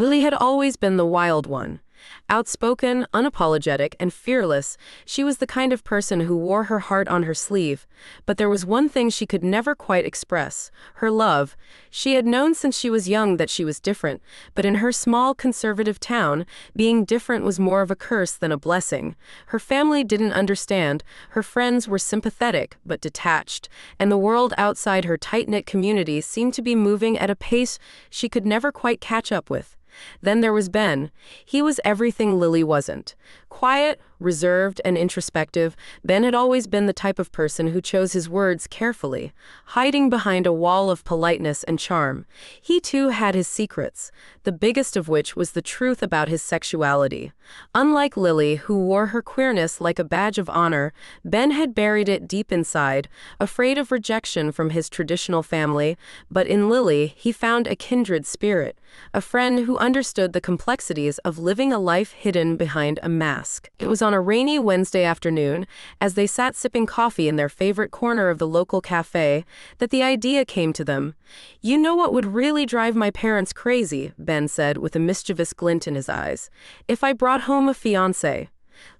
Lily had always been the wild one. Outspoken, unapologetic, and fearless, she was the kind of person who wore her heart on her sleeve. But there was one thing she could never quite express: her love. She had known since she was young that she was different, but in her small conservative town, being different was more of a curse than a blessing. Her family didn't understand, her friends were sympathetic but detached, and the world outside her tight-knit community seemed to be moving at a pace she could never quite catch up with. Then there was Ben. He was everything Lily wasn't. Quiet, reserved, and introspective, Ben had always been the type of person who chose his words carefully, hiding behind a wall of politeness and charm. He too had his secrets, the biggest of which was the truth about his sexuality. Unlike Lily, who wore her queerness like a badge of honor, Ben had buried it deep inside, afraid of rejection from his traditional family. But in Lily, he found a kindred spirit, a friend who understood the complexities of living a life hidden behind a mask. It was on a rainy Wednesday afternoon, as they sat sipping coffee in their favorite corner of the local cafe, that the idea came to them. "You know what would really drive my parents crazy," Ben said with a mischievous glint in his eyes, "if I brought home a fiancé."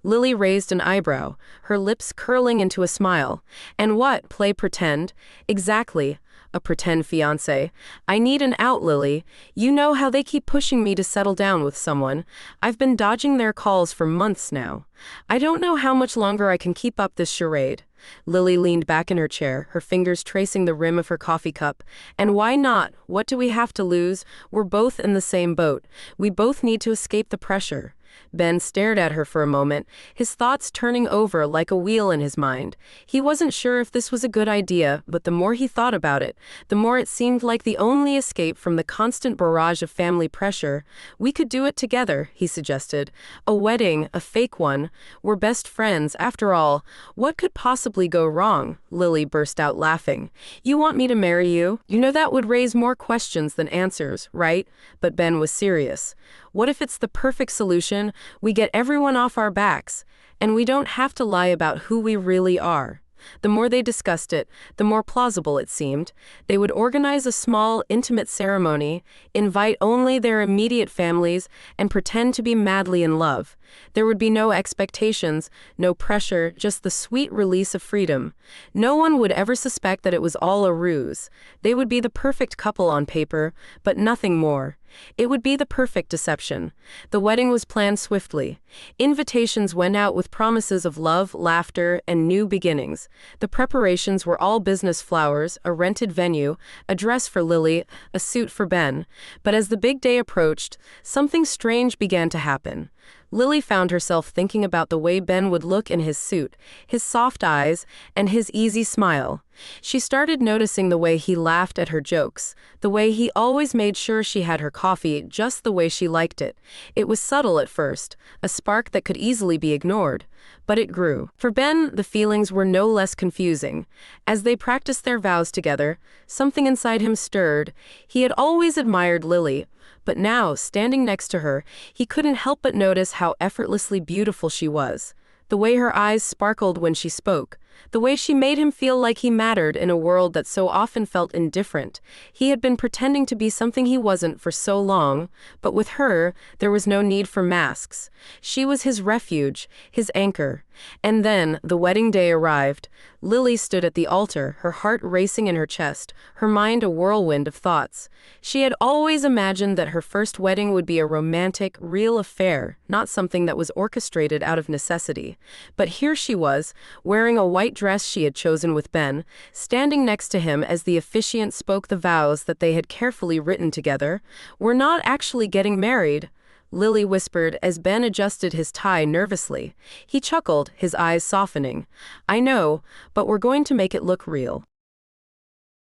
Lily raised an eyebrow, her lips curling into a smile. "And what, play pretend?" "Exactly. A pretend fiancé. I need an out, Lily. You know how they keep pushing me to settle down with someone. I've been dodging their calls for months now. I don't know how much longer I can keep up this charade." Lily leaned back in her chair, her fingers tracing the rim of her coffee cup. "And why not? What do we have to lose? We're both in the same boat. We both need to escape the pressure." Ben stared at her for a moment, his thoughts turning over like a wheel in his mind. He wasn't sure if this was a good idea, but the more he thought about it, the more it seemed like the only escape from the constant barrage of family pressure. "We could do it together," he suggested. "A wedding, a fake one. We're best friends, after all. What could possibly go wrong?" Lily burst out laughing. "You want me to marry you? You know that would raise more questions than answers, right?" But Ben was serious. "What if it's the perfect solution? We get everyone off our backs, and we don't have to lie about who we really are." The more they discussed it, the more plausible it seemed. They would organize a small, intimate ceremony, invite only their immediate families, and pretend to be madly in love. There would be no expectations, no pressure, just the sweet release of freedom. No one would ever suspect that it was all a ruse. They would be the perfect couple on paper, but nothing more. It would be the perfect deception. The wedding was planned swiftly. Invitations went out with promises of love, laughter, and new beginnings. The preparations were all business flowers, a rented venue, a dress for Lily, a suit for Ben. But as the big day approached, something strange began to happen. Lily found herself thinking about the way Ben would look in his suit, his soft eyes, and his easy smile. She started noticing the way he laughed at her jokes, the way he always made sure she had her coffee just the way she liked it. It was subtle at first, a spark that could easily be ignored, but it grew. For Ben, the feelings were no less confusing. As they practiced their vows together, something inside him stirred. He had always admired Lily, but now, standing next to her, he couldn't help but notice how effortlessly beautiful she was. The way her eyes sparkled when she spoke, the way she made him feel like he mattered in a world that so often felt indifferent. He had been pretending to be something he wasn't for so long, but with her, there was no need for masks. She was his refuge, his anchor. And then, the wedding day arrived. Lily stood at the altar, her heart racing in her chest, her mind a whirlwind of thoughts. She had always imagined that her first wedding would be a romantic, real affair, not something that was orchestrated out of necessity. But here she was, wearing a white dress she had chosen with Ben, standing next to him as the officiant spoke the vows that they had carefully written together. "We're not actually getting married," Lily whispered as Ben adjusted his tie nervously. He chuckled, his eyes softening. "I know, but we're going to make it look real."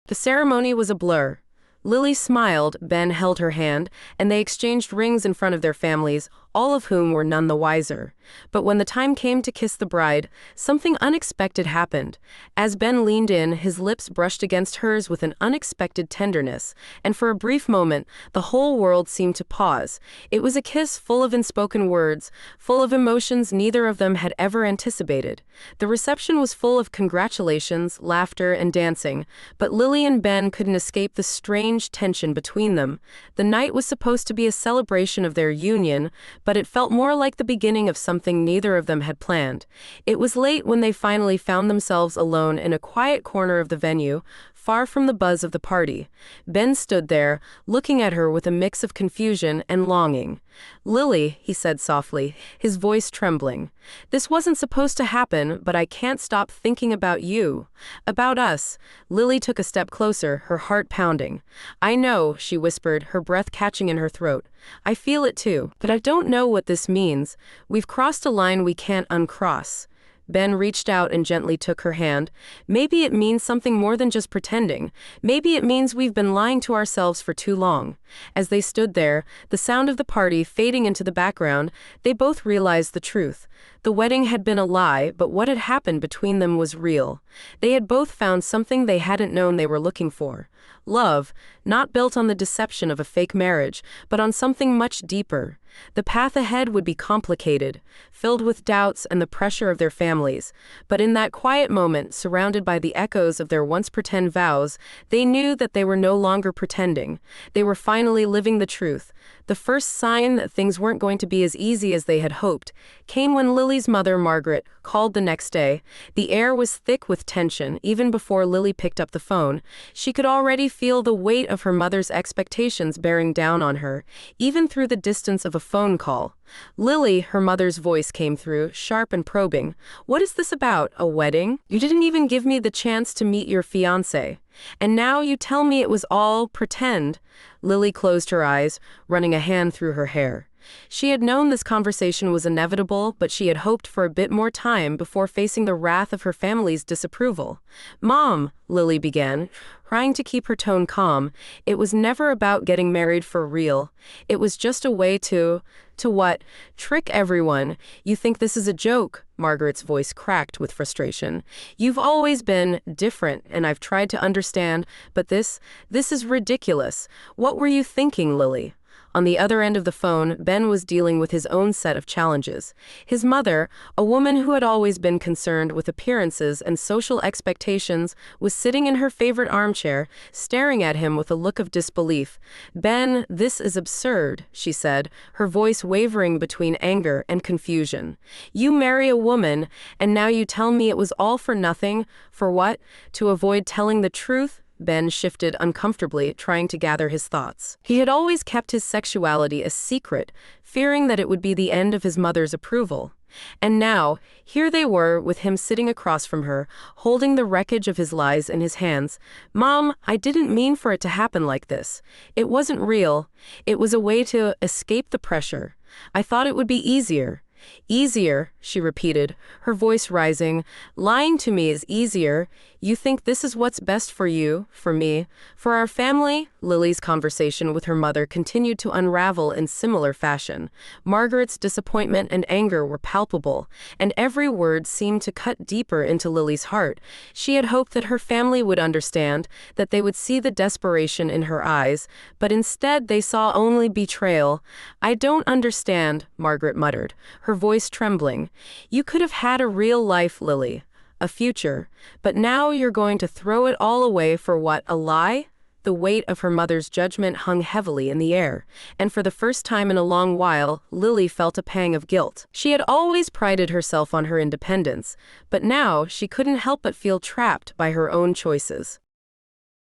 The ceremony was a blur. Lily smiled, Ben held her hand, and they exchanged rings in front of their families, all of whom were none the wiser. But when the time came to kiss the bride, something unexpected happened. As Ben leaned in, his lips brushed against hers with an unexpected tenderness, and for a brief moment, the whole world seemed to pause. It was a kiss full of unspoken words, full of emotions neither of them had ever anticipated. The reception was full of congratulations, laughter, and dancing, but Lily and Ben couldn't escape the strange tension between them. The night was supposed to be a celebration of their union, but it felt more like the beginning of something neither of them had planned. It was late when they finally found themselves alone in a quiet corner of the venue, far from the buzz of the party. Ben stood there, looking at her with a mix of confusion and longing. "Lily," he said softly, his voice trembling, "this wasn't supposed to happen, but I can't stop thinking about you. About us." Lily took a step closer, her heart pounding. "I know," she whispered, her breath catching in her throat. "I feel it too, but I don't know what this means. We've crossed a line we can't uncross." Ben reached out and gently took her hand. "Maybe it means something more than just pretending. Maybe it means we've been lying to ourselves for too long." As they stood there, the sound of the party fading into the background, they both realized the truth. The wedding had been a lie, but what had happened between them was real. They had both found something they hadn't known they were looking for. Love, not built on the deception of a fake marriage, but on something much deeper. The path ahead would be complicated, filled with doubts and the pressure of their families, but in that quiet moment, surrounded by the echoes of their once pretend vows, they knew that they were no longer pretending. They were finally living the truth. The first sign that things weren't going to be as easy as they had hoped came when Lily's mother, Margaret, called the next day. The air was thick with tension. Even before Lily picked up the phone, she could already feel the weight of her mother's expectations bearing down on her, even through the distance of a phone call. "Lily," her mother's voice came through, sharp and probing. "What is this about? A wedding? You didn't even give me the chance to meet your fiancé. And now you tell me it was all pretend." Lily closed her eyes, running a hand through her hair. She had known this conversation was inevitable, but she had hoped for a bit more time before facing the wrath of her family's disapproval. "Mom," Lily began, trying to keep her tone calm, "it was never about getting married for real. It was just a way to what? Trick everyone. You think this is a joke?" Margaret's voice cracked with frustration. "You've always been different, and I've tried to understand, but this is ridiculous. What were you thinking, Lily?" On the other end of the phone, Ben was dealing with his own set of challenges. His mother, a woman who had always been concerned with appearances and social expectations, was sitting in her favorite armchair, staring at him with a look of disbelief. "Ben, this is absurd," she said, her voice wavering between anger and confusion. "You marry a woman, and now you tell me it was all for nothing? For what? To avoid telling the truth?" Ben shifted uncomfortably, trying to gather his thoughts. He had always kept his sexuality a secret, fearing that it would be the end of his mother's approval. And now, here they were, with him sitting across from her, holding the wreckage of his lies in his hands. "Mom, I didn't mean for it to happen like this. It wasn't real. It was a way to escape the pressure. I thought it would be easier." "Easier," she repeated, her voice rising. "Lying to me is easier. You think this is what's best for you, for me, for our family?" Lily's conversation with her mother continued to unravel in similar fashion. Margaret's disappointment and anger were palpable, and every word seemed to cut deeper into Lily's heart. She had hoped that her family would understand, that they would see the desperation in her eyes, but instead they saw only betrayal. "I don't understand," Margaret muttered, her voice trembling. "You could have had a real life, Lily. A future, but now you're going to throw it all away for what, a lie?" The weight of her mother's judgment hung heavily in the air, and for the first time in a long while, Lily felt a pang of guilt. She had always prided herself on her independence, but now she couldn't help but feel trapped by her own choices.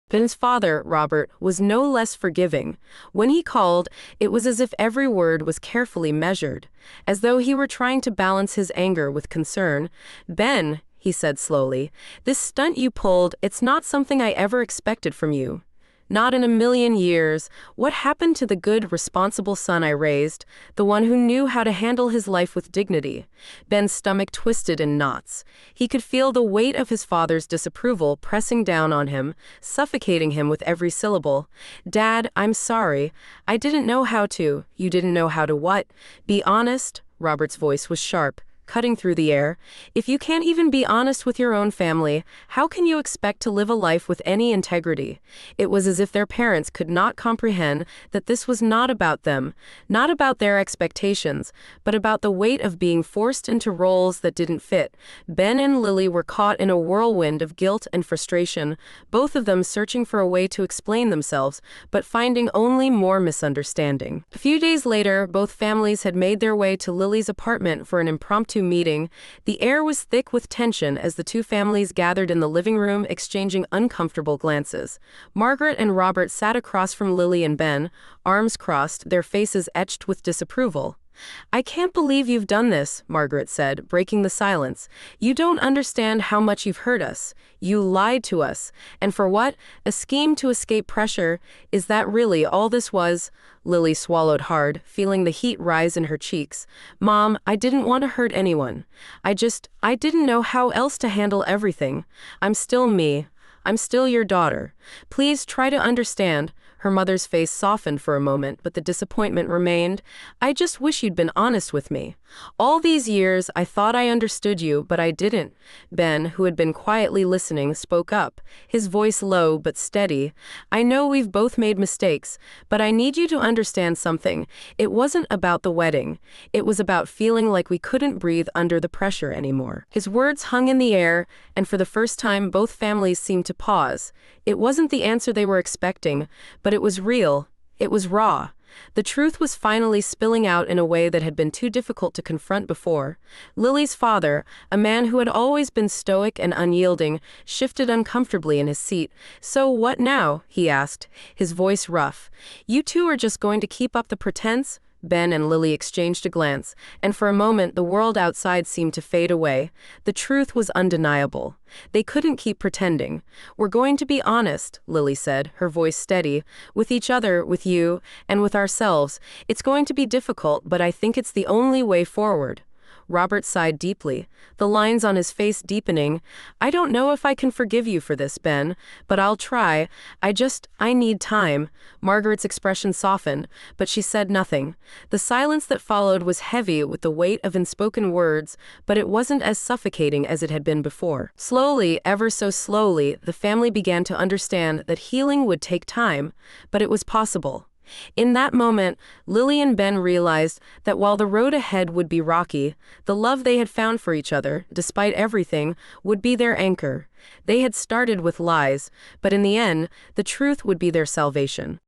Ben's father, Robert, was no less forgiving. When he called, it was as if every word was carefully measured, as though he were trying to balance his anger with concern. "Ben," he said slowly, "this stunt you pulled, it's not something I ever expected from you." Not in a million years. What happened to the good, responsible son I raised, the one who knew how to handle his life with dignity? Ben's stomach twisted in knots. He could feel the weight of his father's disapproval pressing down on him, suffocating him with every syllable. Dad, I'm sorry. I didn't know how to. You didn't know how to what? Be honest? Robert's voice was sharp, cutting through the air. If you can't even be honest with your own family, how can you expect to live a life with any integrity? It was as if their parents could not comprehend that this was not about them, not about their expectations, but about the weight of being forced into roles that didn't fit. Ben and Lily were caught in a whirlwind of guilt and frustration, both of them searching for a way to explain themselves, but finding only more misunderstanding. A few days later, both families had made their way to Lily's apartment for an impromptu meeting. The air was thick with tension as the two families gathered in the living room, exchanging uncomfortable glances. Margaret and Robert sat across from Lily and Ben, arms crossed, their faces etched with disapproval. I can't believe you've done this, Margaret said, breaking the silence. You don't understand how much you've hurt us. You lied to us. And for what? A scheme to escape pressure. Is that really all this was? Lily swallowed hard, feeling the heat rise in her cheeks. Mom, I didn't want to hurt anyone. I didn't know how else to handle everything. I'm still me. I'm still your daughter. Please try to understand. Her mother's face softened for a moment, but the disappointment remained. I just wish you'd been honest with me. All these years, I thought I understood you, but I didn't. Ben, who had been quietly listening, spoke up, his voice low but steady. I know we've both made mistakes, but I need you to understand something. It wasn't about the wedding. It was about feeling like we couldn't breathe under the pressure anymore. His words hung in the air, and for the first time, both families seemed to pause. It wasn't the answer they were expecting, but it was real. It was raw. The truth was finally spilling out in a way that had been too difficult to confront before. Lily's father, a man who had always been stoic and unyielding, shifted uncomfortably in his seat. So what now? He asked, his voice rough. You two are just going to keep up the pretense? Ben and Lily exchanged a glance, and for a moment the world outside seemed to fade away. The truth was undeniable. They couldn't keep pretending. We're going to be honest, Lily said, her voice steady, with each other, with you, and with ourselves. It's going to be difficult, but I think it's the only way forward. Robert sighed deeply, the lines on his face deepening. I don't know if I can forgive you for this, Ben, but I'll try. I need time. Margaret's expression softened, but she said nothing. The silence that followed was heavy with the weight of unspoken words, but it wasn't as suffocating as it had been before. Slowly, ever so slowly, the family began to understand that healing would take time, but it was possible. In that moment, Lily and Ben realized that while the road ahead would be rocky, the love they had found for each other, despite everything, would be their anchor. They had started with lies, but in the end, the truth would be their salvation.